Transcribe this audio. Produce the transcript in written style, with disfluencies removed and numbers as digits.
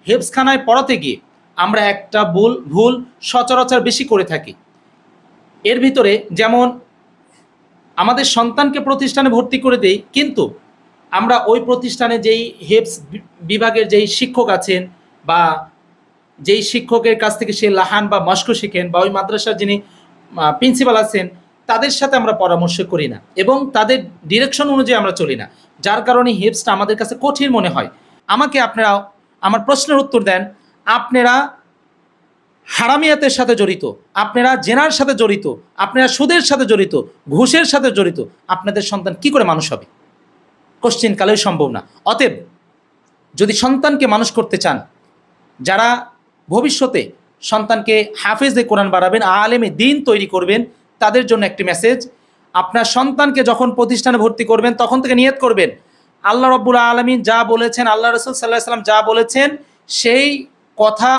হেফজখানায় পড়াতে গিয়ে আমরা একটা ভুল সচরাচর বেশি করে থাকি। এর ভিতরে যেমন আমাদের সন্তানকে প্রতিষ্ঠানে ভর্তি করে দেই, কিন্তু আমরা ওই প্রতিষ্ঠানে যেই হেফজ বিভাগের যেই শিক্ষক আছেন বা যেই শিক্ষকের কাছ থেকে সে লাহান বা মস্ক শিখেন বা ওই মাদ্রাসার যিনি প্রিন্সিপাল আছেন তাদের সাথে আমরা পরামর্শ করি না এবং তাদের ডিরেকশন অনুযায়ী আমরা চলি না, যার কারণে হেফজটা আমাদের কাছে কঠিন মনে হয়। আমাকে আপনারা আমার প্রশ্নের উত্তর দেন, আপনারা হারামিয়াতের সাথে জড়িত, আপনারা জেনার সাথে জড়িত, আপনারা সুদের সাথে জড়িত, ঘুষের সাথে জড়িত, আপনাদের সন্তান কি করে মানুষ হবে? কোশ্চিন কালেও সম্ভব না। অতএব যদি সন্তানকে মানুষ করতে চান, যারা ভবিষ্যতে সন্তানকে হাফেজে কোরআন বাড়াবেন, আলেমে দিন তৈরি করবেন, তাদের জন্য একটি মেসেজ, আপনার সন্তানকে যখন প্রতিষ্ঠানে ভর্তি করবেন তখন থেকে নিয়ত করবেন আল্লাহ রাব্বুল আলামিন যা বলেছেন, আল্লাহ রাসূল সাল্লাল্লাহু আলাইহি ওয়াসাল্লাম যা বলেছেন সেই কথা